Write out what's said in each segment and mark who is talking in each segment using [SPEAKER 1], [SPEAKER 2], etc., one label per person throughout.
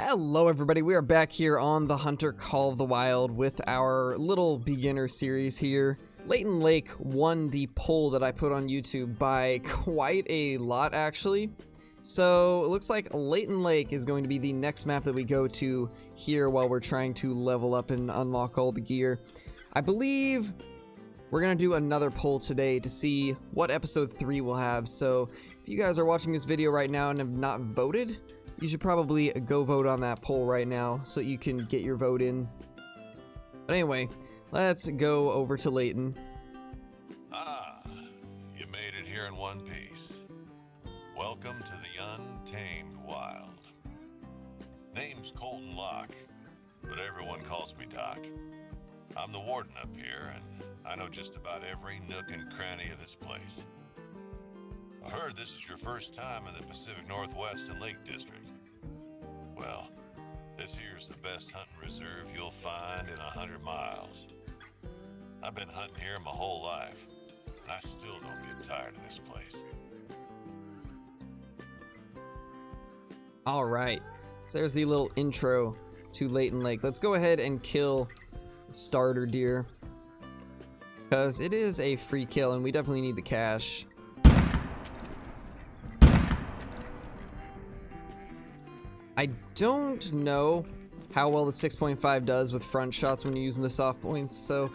[SPEAKER 1] Hello everybody, we are back here on the Hunter Call of the Wild with our little beginner series here. Layton Lake won the poll that I put on YouTube by quite a lot actually. So it looks like Layton Lake is going to be the next map that we go to here while we're trying to level up and unlock all the gear. I believe we're going to do another poll today to see what episode 3 will have. So if you guys are watching this video right now and have not voted, you should probably go vote on that poll right now so you can get your vote in. But anyway, let's go over to Layton.
[SPEAKER 2] Ah, you made it here in one piece. Welcome to the Untamed Wild. Name's Colton Locke, but everyone calls me Doc. I'm the warden up here, and I know just about every nook and cranny of this place. I heard this is your first time in the Pacific Northwest and Lake District. Well, this here's the best hunting reserve you'll find in 100 miles. I've been hunting here my whole life, and I still don't get tired of this place.
[SPEAKER 1] Alright, so there's the little intro to Layton Lake. Let's go ahead and kill the starter deer, because it is a free kill and we definitely need the cash. I don't know how well the 6.5 does with front shots when you're using the soft points, so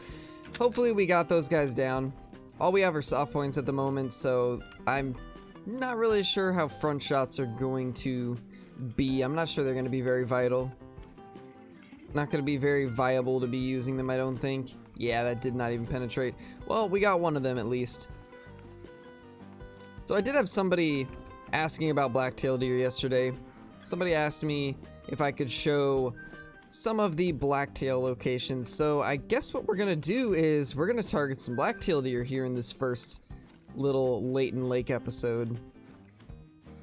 [SPEAKER 1] hopefully we got those guys down. All we have are soft points at the moment, so I'm not really sure how front shots are going to be. I'm not sure they're going to be very vital. Not going to be very viable to be using them, I don't think. Yeah, that did not even penetrate. Well, we got one of them at least. So I did have somebody asking about Blacktail Deer yesterday. Somebody asked me if I could show some of the Blacktail locations, so I guess what we're gonna do is we're gonna target some Blacktail Deer here in this first little Layton Lake episode.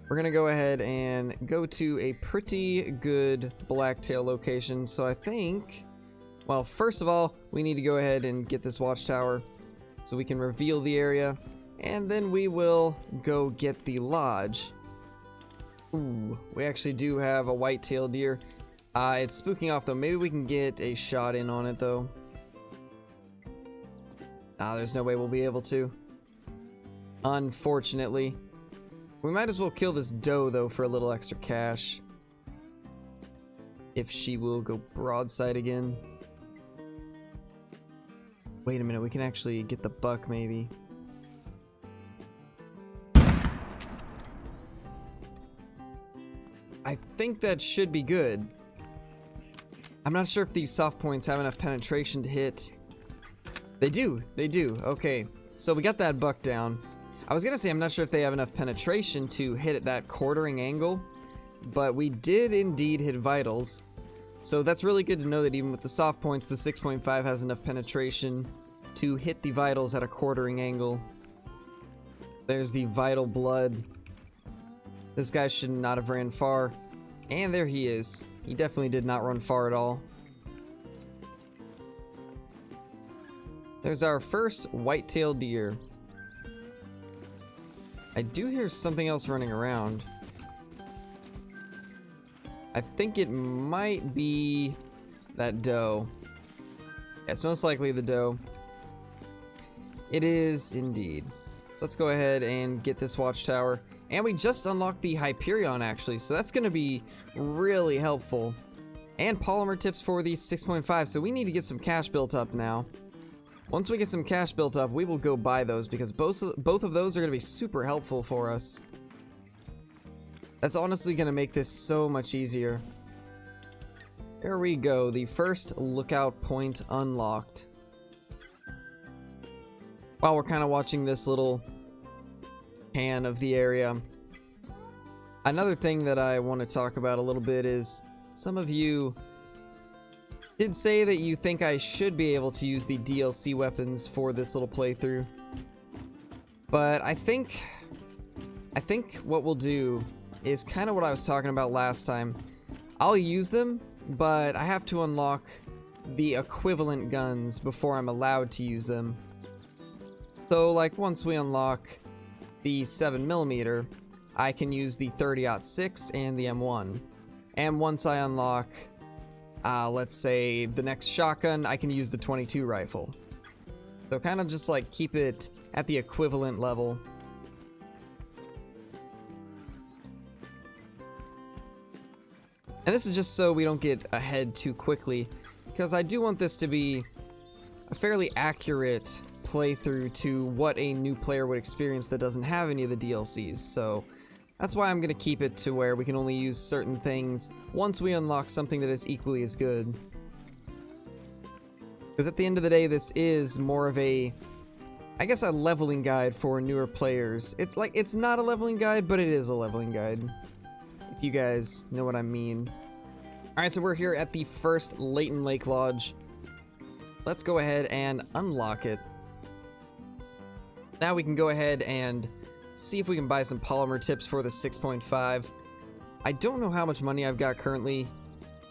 [SPEAKER 1] We're gonna go ahead and go to a pretty good Blacktail location, so I think, well, first of all, we need to go ahead and get this watchtower so we can reveal the area, and then we will go get the lodge. Ooh, we actually do have a whitetail deer. It's spooking off though. Maybe we can get a shot in on it though. Nah, there's no way we'll be able to. Unfortunately. We might as well kill this doe though for a little extra cash. If she will go broadside again. Wait a minute, we can actually get the buck maybe. I think that should be good. I'm not sure if these soft points have enough penetration to hit. They do, okay. So we got that buck down. I was gonna say I'm not sure if they have enough penetration to hit at that quartering angle, but we did indeed hit vitals. So that's really good to know that even with the soft points, the 6.5 has enough penetration to hit the vitals at a quartering angle. There's the vital blood. This guy should not have ran far. And there he is. He definitely did not run far at all. There's our first whitetail deer. I do hear something else running around. I think it might be that doe. Yeah, it's most likely the doe. It is indeed. So let's go ahead and get this watchtower. And we just unlocked the Hyperion actually, so that's going to be really helpful. And polymer tips for the 6.5, so we need to get some cash built up now. Once we get some cash built up, we will go buy those because both of those are going to be super helpful for us. That's honestly going to make this so much easier. There we go, the first lookout point unlocked. While we're kind of watching this little pan of the area. Another thing that I want to talk about a little bit is some of you did say that you think I should be able to use the DLC weapons for this little playthrough. But I think what we'll do is kind of what I was talking about last time. I'll use them, but I have to unlock the equivalent guns before I'm allowed to use them. So like once we unlock the 7mm, I can use the 30-06 and the M1. And once I unlock, let's say the next shotgun, I can use the 22 rifle. So kind of just like keep it at the equivalent level. And this is just so we don't get ahead too quickly, because I do want this to be a fairly accurate playthrough to what a new player would experience that doesn't have any of the DLCs. So that's why I'm going to keep it to where we can only use certain things once we unlock something that is equally as good. Because at the end of the day, this is more of a, I guess, a leveling guide for newer players. It's like, it's not a leveling guide, but it is a leveling guide, if you guys know what I mean. Alright, so we're here at the first Layton Lake Lodge. Let's go ahead and unlock it. Now we can go ahead and see if we can buy some polymer tips for the 6.5. I don't know how much money I've got currently.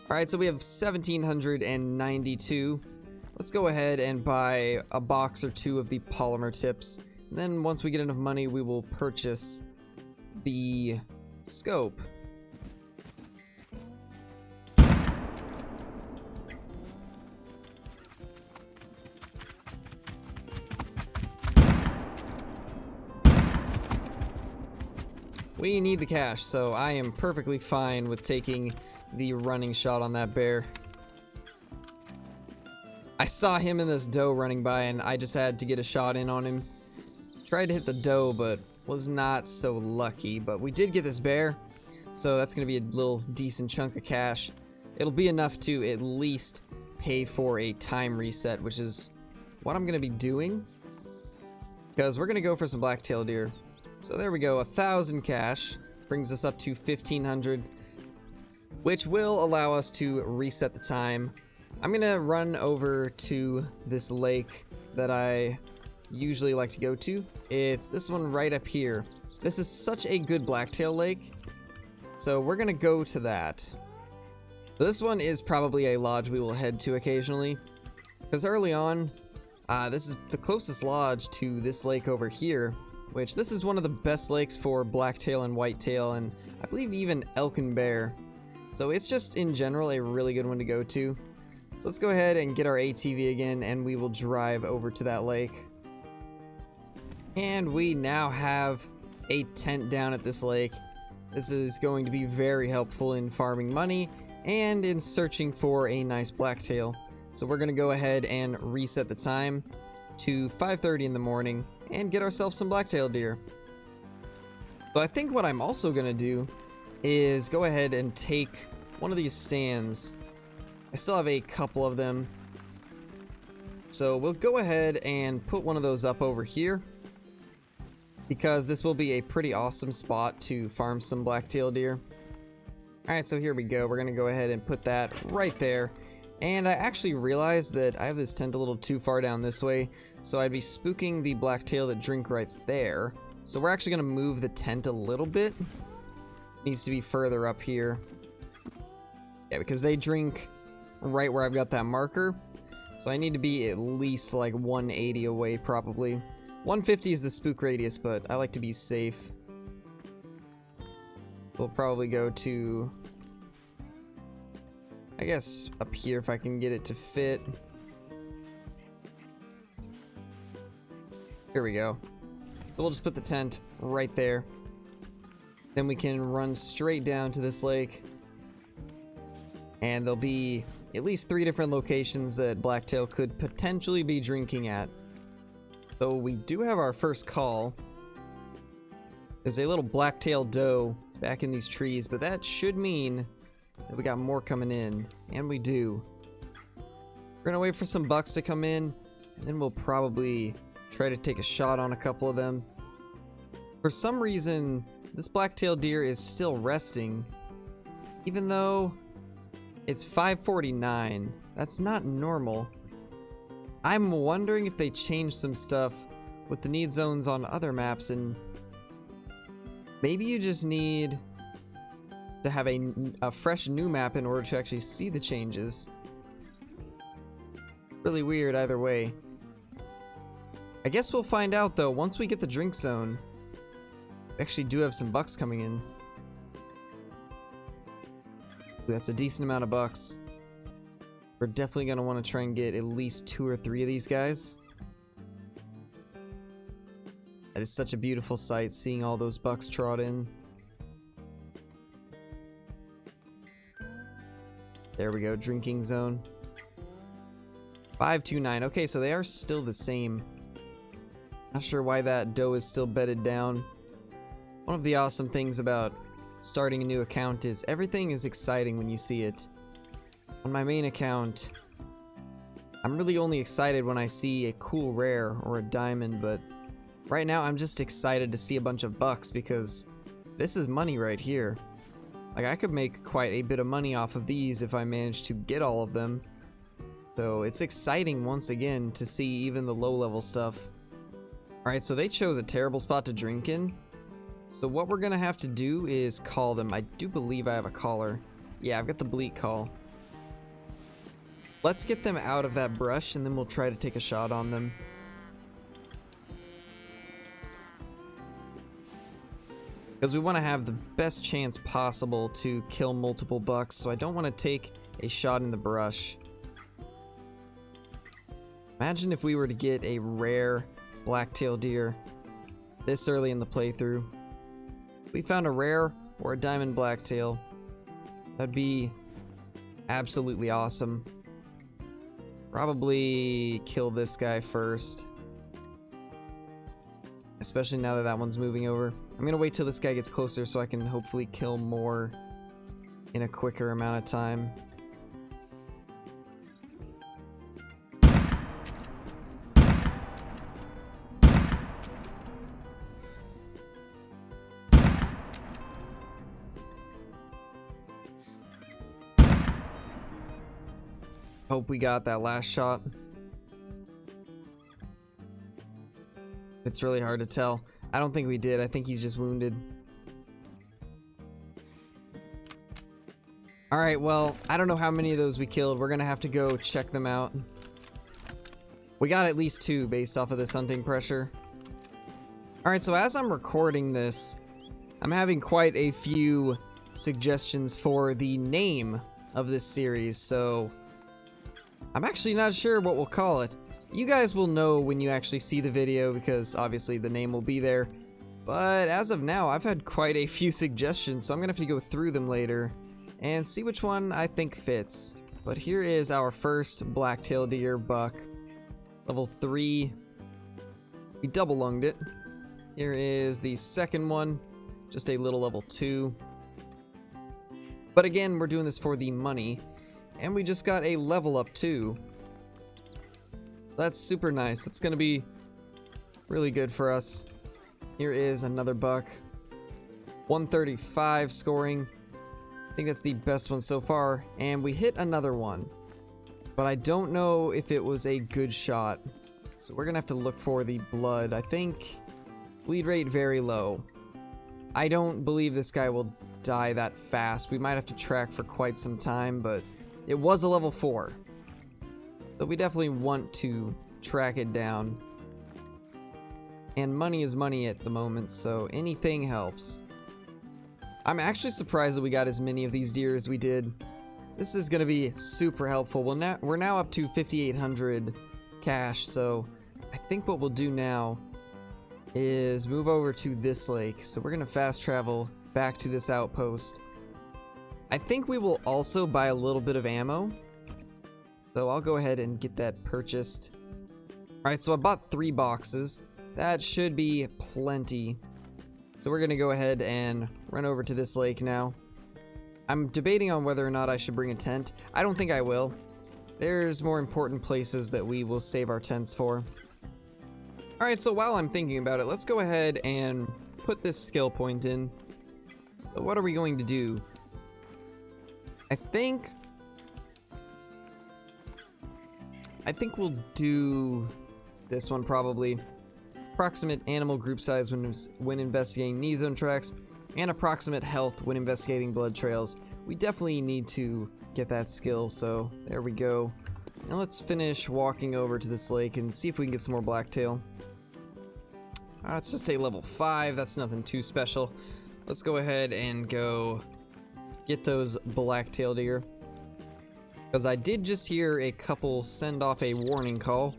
[SPEAKER 1] Alright, so we have 1,792. Let's go ahead and buy a box or two of the polymer tips. And then once we get enough money, we will purchase the scope. We need the cash, so I am perfectly fine with taking the running shot on that bear. I saw him and this doe running by, and I just had to get a shot in on him. Tried to hit the doe, but was not so lucky. But we did get this bear, so that's going to be a little decent chunk of cash. It'll be enough to at least pay for a time reset, which is what I'm going to be doing. Because we're going to go for some blacktail deer. So there we go, 1,000 cash brings us up to 1,500, which will allow us to reset the time. I'm gonna run over to this lake that I usually like to go to. It's this one right up here. This is such a good blacktail lake, so we're gonna go to that. So this one is probably a lodge we will head to occasionally, because early on, this is the closest lodge to this lake over here. Which, this is one of the best lakes for blacktail and whitetail, and I believe even elk and bear. So it's just, in general, a really good one to go to. So let's go ahead and get our ATV again, and we will drive over to that lake. And we now have a tent down at this lake. This is going to be very helpful in farming money, and in searching for a nice blacktail. So we're going to go ahead and reset the time to 5:30 in the morning. And get ourselves some blacktail deer. So I think what I'm also going to do is go ahead and take one of these stands. I still have a couple of them. So we'll go ahead and put one of those up over here, because this will be a pretty awesome spot to farm some blacktail deer. Alright, so here we go. We're going to go ahead and put that right there. And I actually realized that I have this tent a little too far down this way, so I'd be spooking the blacktail that drink right there. So we're actually going to move the tent a little bit. It needs to be further up here. Yeah, because they drink right where I've got that marker. So I need to be at least like 180 away probably. 150 is the spook radius, but I like to be safe. We'll probably go to, I guess, up here if I can get it to fit. Here we go. So we'll just put the tent right there. Then we can run straight down to this lake. And there'll be at least 3 different locations that blacktail could potentially be drinking at. So we do have our first call. There's a little blacktail doe back in these trees, but that should mean that we got more coming in, and we do. We're gonna wait for some bucks to come in, and then we'll probably try to take a shot on a couple of them. For some reason, this blacktail deer is still resting, even though it's 5:49. That's not normal. I'm wondering if they changed some stuff with the need zones on other maps, and maybe you just need to have a fresh new map in order to actually see the changes. Really weird either way. I guess we'll find out though once we get the drink zone. We actually do have some bucks coming in. That's a decent amount of bucks. We're definitely going to want to try and get at least 2 or 3 of these guys. That is such a beautiful sight, seeing all those bucks trot in. There we go, drinking zone. 529. Okay, so they are still the same. Not sure why that doe is still bedded down. One of the awesome things about starting a new account is everything is exciting when you see it. On my main account, I'm really only excited when I see a cool rare or a diamond, but right now I'm just excited to see a bunch of bucks because this is money right here. Like, I could make quite a bit of money off of these if I manage to get all of them. So it's exciting once again to see even the low level stuff. Alright, so they chose a terrible spot to drink in. So what we're gonna have to do is call them. I do believe I have a caller. Yeah, I've got the bleak call. Let's get them out of that brush and then we'll try to take a shot on them. Because we want to have the best chance possible to kill multiple bucks, so I don't want to take a shot in the brush. Imagine if we were to get a rare Blacktail deer this early in the playthrough. If we found a rare or a diamond Blacktail, that'd be absolutely awesome. Probably kill this guy first. Especially now that that one's moving over. I'm gonna wait till this guy gets closer so I can hopefully kill more in a quicker amount of time. Hope we got that last shot. It's really hard to tell. I don't think we did. I think he's just wounded. Alright, well, I don't know how many of those we killed. We're gonna have to go check them out. We got at least 2 based off of this hunting pressure. Alright, so as I'm recording this, I'm having quite a few suggestions for the name of this series, so I'm actually not sure what we'll call it. You guys will know when you actually see the video because obviously the name will be there. But as of now, I've had quite a few suggestions, so I'm gonna have to go through them later and see which one I think fits. But here is our first Blacktail deer buck. Level 3. We double lunged it. Here is the second one, just a little level 2. But again, we're doing this for the money. And we just got a level up too. That's super nice. That's gonna be really good for us. Here is another buck. 135 scoring. I think that's the best one so far. And we hit another one. But I don't know if it was a good shot. So we're gonna have to look for the blood. I think bleed rate very low. I don't believe this guy will die that fast. We might have to track for quite some time, but it was a level 4. But we definitely want to track it down. And money is money at the moment, so anything helps. I'm actually surprised that we got as many of these deer as we did. This is going to be super helpful. We're now up to 5,800 cash, so I think what we'll do now is move over to this lake. So we're going to fast travel back to this outpost. I think we will also buy a little bit of ammo. So I'll go ahead and get that purchased. Alright, so I bought 3 boxes. That should be plenty. So we're going to go ahead and run over to this lake now. I'm debating on whether or not I should bring a tent. I don't think I will. There's more important places that we will save our tents for. Alright, so while I'm thinking about it, let's go ahead and put this skill point in. So what are we going to do? I think we'll do this one probably. Approximate animal group size when investigating knee zone tracks, and approximate health when investigating blood trails. We definitely need to get that skill, so there we go. Now let's finish walking over to this lake and see if we can get some more blacktail. It's just a level 5, that's nothing too special. Let's go ahead and go get those blacktail deer. Because I did just hear a couple send off a warning call.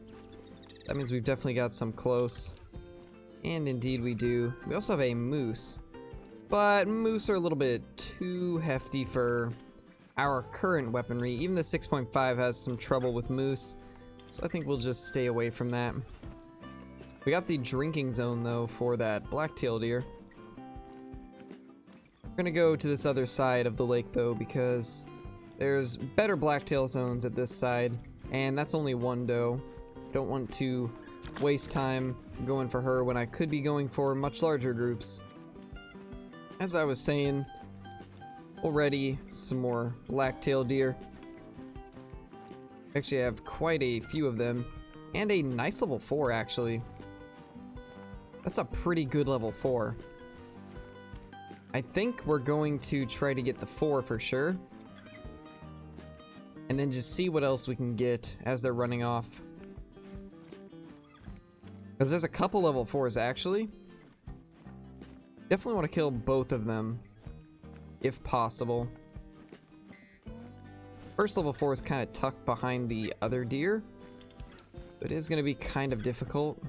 [SPEAKER 1] So that means we've definitely got some close. And indeed we do. We also have a moose. But moose are a little bit too hefty for our current weaponry. Even the 6.5 has some trouble with moose. So I think we'll just stay away from that. We got the drinking zone though for that blacktail deer. We're gonna go to this other side of the lake though because there's better blacktail zones at this side, and that's only one doe. Don't want to waste time going for her when I could be going for much larger groups. As I was saying, already some more blacktail deer. Actually, I have quite a few of them, and a nice level 4 actually. That's a pretty good level 4. I think we're going to try to get the 4 for sure. And then just see what else we can get as they're running off. Because there's a couple level 4s actually. Definitely want to kill both of them, if possible. First level 4 is kind of tucked behind the other deer. But it is going to be kind of difficult.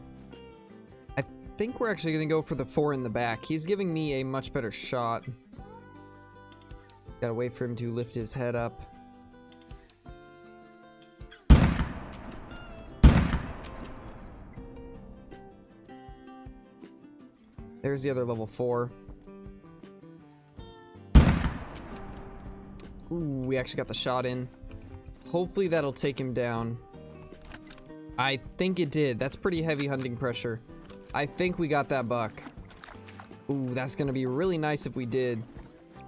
[SPEAKER 1] I think we're actually going to go for the 4 in the back. He's giving me a much better shot. Gotta wait for him to lift his head up. There's the other level 4. Ooh, we actually got the shot in. Hopefully that'll take him down. I think it did. That's pretty heavy hunting pressure. I think we got that buck. Ooh, that's gonna be really nice if we did.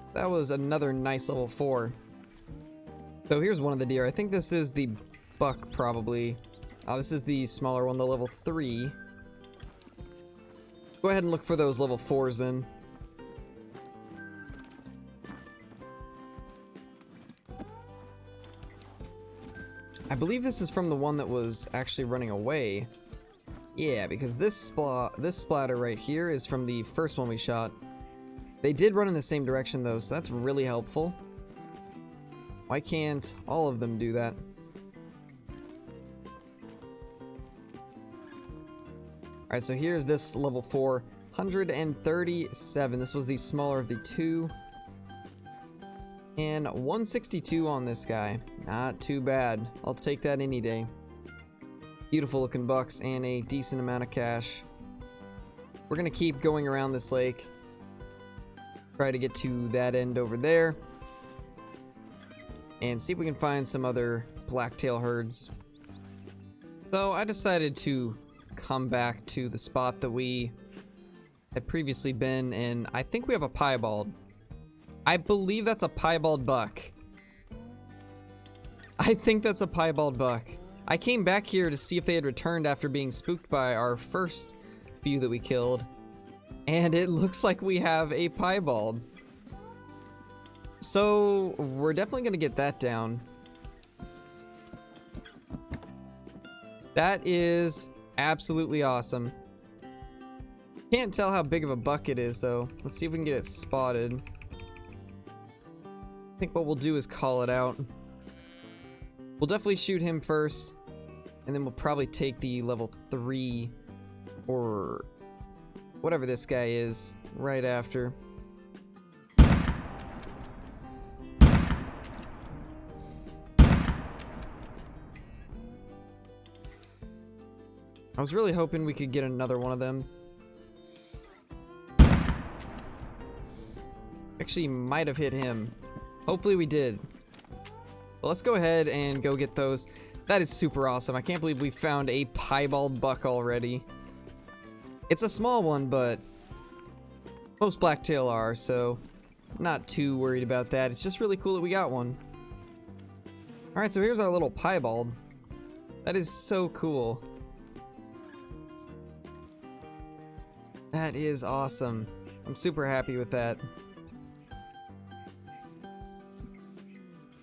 [SPEAKER 1] So that was another nice level 4. So here's one of the deer. I think this is the buck probably. This is the smaller one, the level 3. Go ahead and look for those level 4s then. I believe this is from the one that was actually running away. Yeah, because this splatter right here is from the first one we shot. They did run in the same direction though, so that's really helpful. Why can't all of them do that? Alright, so here's this level 4, 137. This was the smaller of the two. And 162 on this guy. Not too bad. I'll take that any day. Beautiful looking bucks and a decent amount of cash. We're gonna keep going around this lake. Try to get to that end over there. And see if we can find some other blacktail herds. So I decided to come back to the spot that we had previously been, and I think we have a piebald. I believe that's a piebald buck. I think that's a piebald buck. I came back here to see if they had returned after being spooked by our first few that we killed, and it looks like we have a piebald. So we're definitely gonna get that down. That is absolutely awesome. Can't tell how big of a buck it is though. Let's see if we can get it spotted. I think what we'll do is call it out. We'll definitely shoot him first, and then we'll probably take the level 3 or whatever this guy is right after. I was really hoping we could get another one of them. Actually, might have hit him. Hopefully we did. Well, let's go ahead and go get those. That is super awesome. I can't believe we found a piebald buck already. It's a small one, but most blacktail are, so I'm not too worried about that. It's just really cool that we got one. Alright, so here's our little piebald. That is so cool. That is awesome. I'm super happy with that.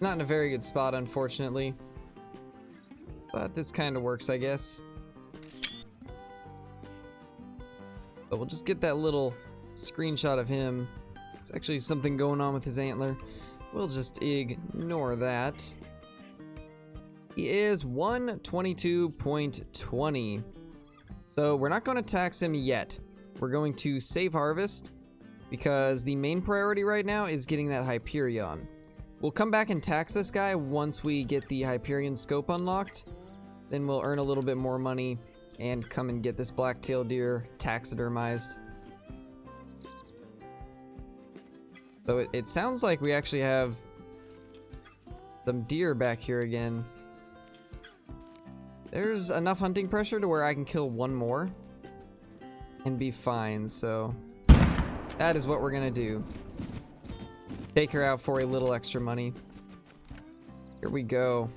[SPEAKER 1] Not in a very good spot, unfortunately. But this kind of works, I guess. But we'll just get that little screenshot of him. There's actually something going on with his antler. We'll just ignore that. He is 122.20. So we're not going to tax him yet. We're going to save harvest because the main priority right now is getting that Hyperion. We'll come back and tax this guy once we get the Hyperion scope unlocked. Then we'll earn a little bit more money and come and get this Blacktail Deer taxidermized. So it sounds like we actually have some deer back here again. There's enough hunting pressure to where I can kill one more and be fine, so that is what we're gonna do. Take her out for a little extra money. Here we go.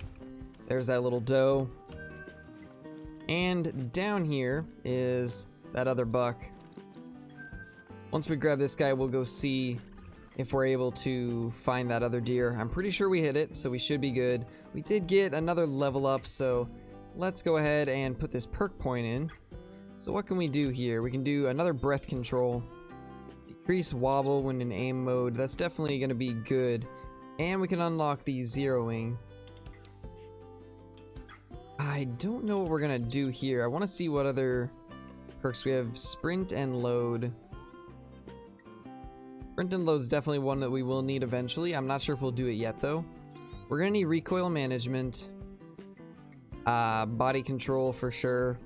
[SPEAKER 1] There's that little doe. And down here is that other buck. Once we grab this guy, we'll go see if we're able to find that other deer. I'm pretty sure we hit it, so we should be good. We did get another level up, so let's go ahead and put this perk point in. So what can we do here? We can do another breath control. Decrease wobble when in aim mode. That's definitely going to be good. And we can unlock the zeroing. I don't know what we're going to do here. I want to see what other perks we have. Sprint and load. Sprint and load is definitely one that we will need eventually. I'm not sure if we'll do it yet though. We're going to need recoil management. Body control for sure.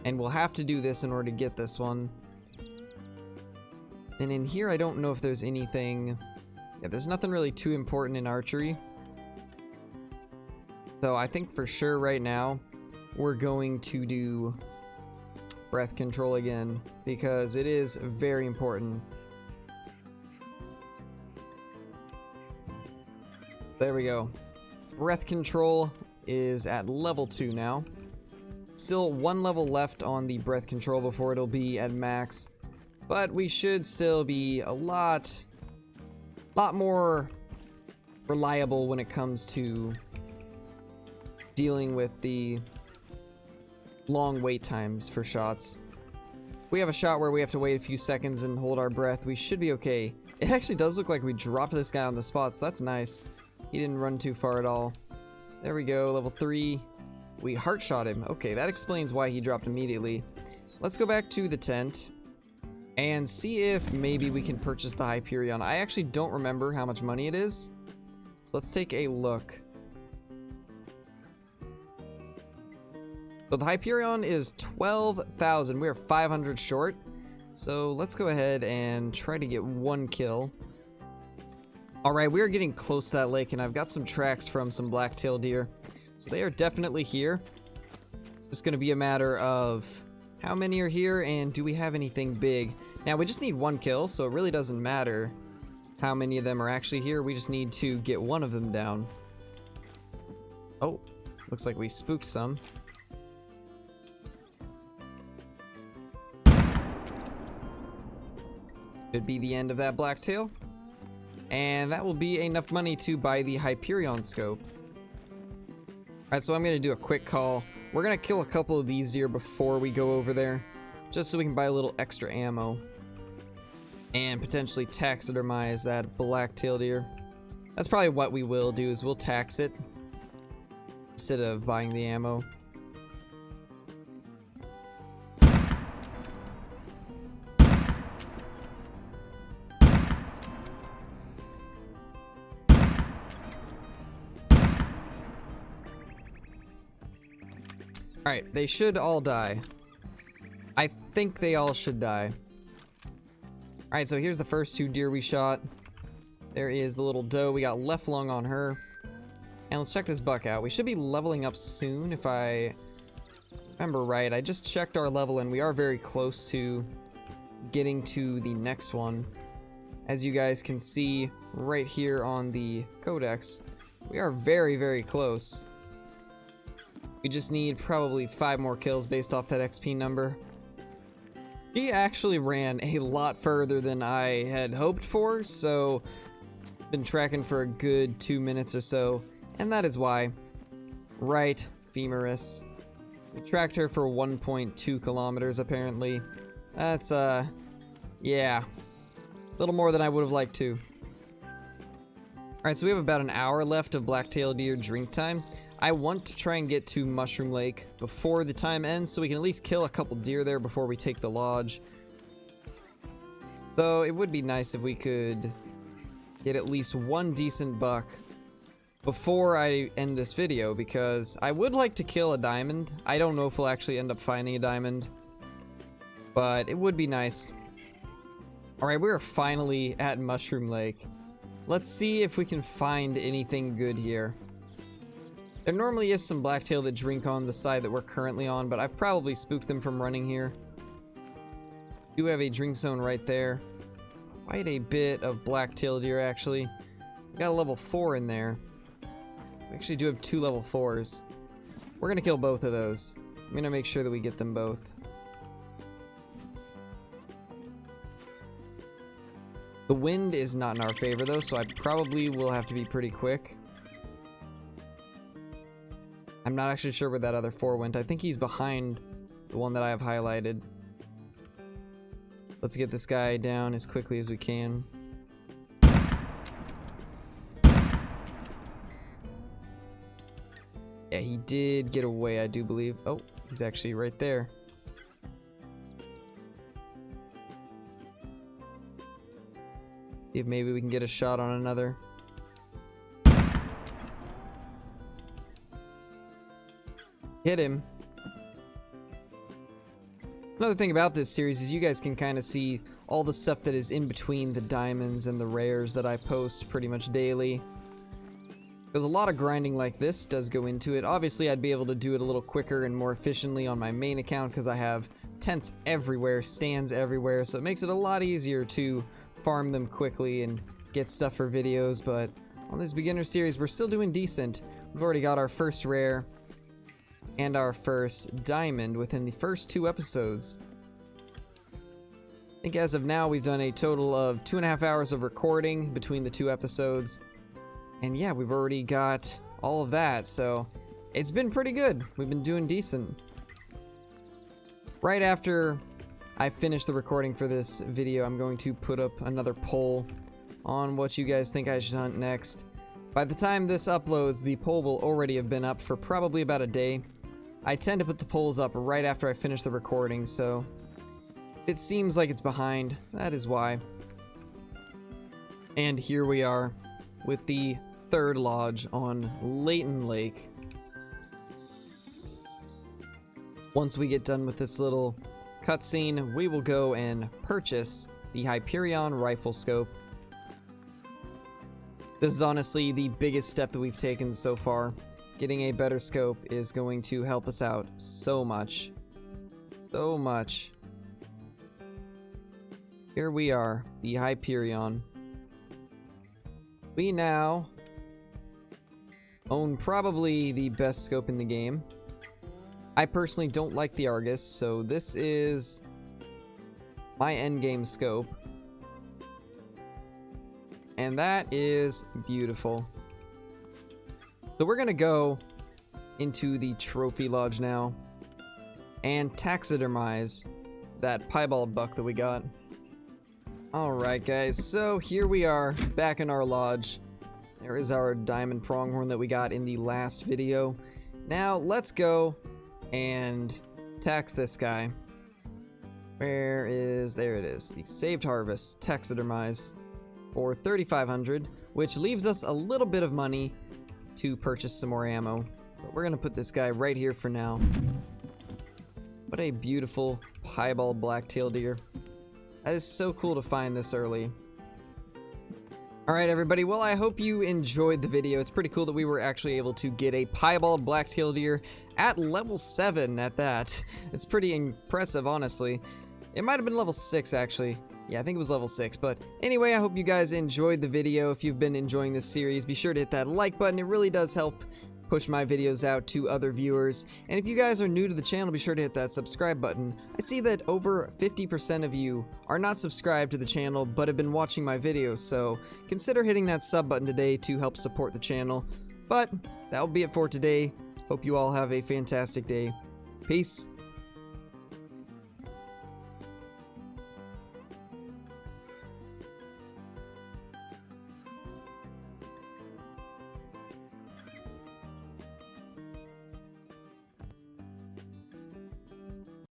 [SPEAKER 1] And we'll have to do this in order to get this one. And in here, I don't know if there's anything... Yeah, there's nothing really too important in archery. So I think for sure right now, we're going to do breath control again, because it is very important. There we go. Breath control is at level 2 now. Still one level left on the breath control before it'll be at max. But we should still be a lot more reliable when it comes to dealing with the long wait times for shots. If we have a shot where we have to wait a few seconds and hold our breath, we should be okay. It actually does look like we dropped this guy on the spot, so that's nice. He didn't run too far at all. There we go, level 3. We heart shot him. Okay, that explains why he dropped immediately. Let's go back to the tent and see if maybe we can purchase the Hyperion. I actually don't remember how much money it is. So let's take a look. So the Hyperion is 12,000. We're 500 short. So let's go ahead and try to get one kill. Alright, we are getting close to that lake, and I've got some tracks from some Blacktail Deer. So they are definitely here. It's going to be a matter of how many are here and do we have anything big. Now we just need one kill, so it really doesn't matter how many of them are actually here. We just need to get one of them down. Oh, looks like we spooked some. Could be the end of that Blacktail. And that will be enough money to buy the Hyperion scope. Alright, so I'm going to do a quick call. We're going to kill a couple of these deer before we go over there, just so we can buy a little extra ammo. And potentially taxidermize that Blacktail Deer. That's probably what we will do, is we'll tax it instead of buying the ammo. Alright, they should all die. I think they all should die. Alright, so here's the first 2 deer we shot. There is the little doe. We got left lung on her. And let's check this buck out. We should be leveling up soon if I remember right. I just checked our level and we are very close to getting to the next one. As you guys can see right here on the codex, we are very, very close. We just need probably 5 more kills based off that XP number. He actually ran a lot further than I had hoped for, so been tracking for a good 2 minutes or so, and that is why. Right, Femoris. We tracked her for 1.2 kilometers apparently. That's, yeah. A little more than I would have liked to. Alright, so we have about an hour left of Blacktail Deer drink time. I want to try and get to Mushroom Lake before the time ends, so we can at least kill a couple deer there before we take the lodge. So it would be nice if we could get at least one decent buck before I end this video, because I would like to kill a diamond. I don't know if we'll actually end up finding a diamond, but it would be nice. Alright, we're finally at Mushroom Lake. Let's see if we can find anything good here. There normally is some blacktail that drink on the side that we're currently on, but I've probably spooked them from running here. We do have a drink zone right there. Quite a bit of blacktail deer, actually. We got a level 4 in there. We actually do have 2 level 4s. We're gonna kill both of those. I'm gonna make sure that we get them both. The wind is not in our favor though, so I probably will have to be pretty quick. I'm not actually sure where that other 4 went. I think he's behind the one that I have highlighted. Let's get this guy down as quickly as we can. Yeah, he did get away, I do believe. Oh, he's actually right there. See if maybe we can get a shot on another. Hit him. Another thing about this series is you guys can kind of see all the stuff that is in between the diamonds and the rares that I post pretty much daily. There's a lot of grinding like this does go into it. Obviously, I'd be able to do it a little quicker and more efficiently on my main account because I have tents everywhere, stands everywhere, so it makes it a lot easier to farm them quickly and get stuff for videos. But on this beginner series, we're still doing decent. We've already got our first rare and our first diamond within the first 2 episodes. I think as of now, we've done a total of 2.5 hours of recording between the 2 episodes. And yeah, we've already got all of that, so it's been pretty good. We've been doing decent. Right after I finish the recording for this video, I'm going to put up another poll on what you guys think I should hunt next. By the time this uploads, the poll will already have been up for probably about a day. I tend to put the polls up right after I finish the recording, so it seems like it's behind. That is why. And here we are with the 3rd lodge on Layton Lake. Once we get done with this little cutscene, we will go and purchase the Hyperion rifle scope. This is honestly the biggest step that we've taken so far. Getting a better scope is going to help us out so much. So much. Here we are, the Hyperion. We now own probably the best scope in the game. I personally don't like the Argus, so this is my endgame scope. And that is beautiful. So we're gonna go into the trophy lodge now and taxidermize that piebald buck that we got. Alright guys, so here we are back in our lodge. There is our diamond pronghorn that we got in the last video. Now let's go and tax this guy. There it is, the saved harvest, taxidermize for 3,500, which leaves us a little bit of money to purchase some more ammo. But we're gonna put this guy right here for now. What a beautiful piebald blacktail deer. That is so cool to find this early. Alright everybody, well I hope you enjoyed the video. It's pretty cool that we were actually able to get a piebald blacktail deer at level 7 at that. It's pretty impressive, honestly. It might have been level 6 actually. Yeah, I think it was level 6, but anyway, I hope you guys enjoyed the video. If you've been enjoying this series, be sure to hit that like button. It really does help push my videos out to other viewers. And if you guys are new to the channel, be sure to hit that subscribe button. I see that over 50% of you are not subscribed to the channel, but have been watching my videos, so consider hitting that sub button today to help support the channel. But that will be it for today. Hope you all have a fantastic day. Peace.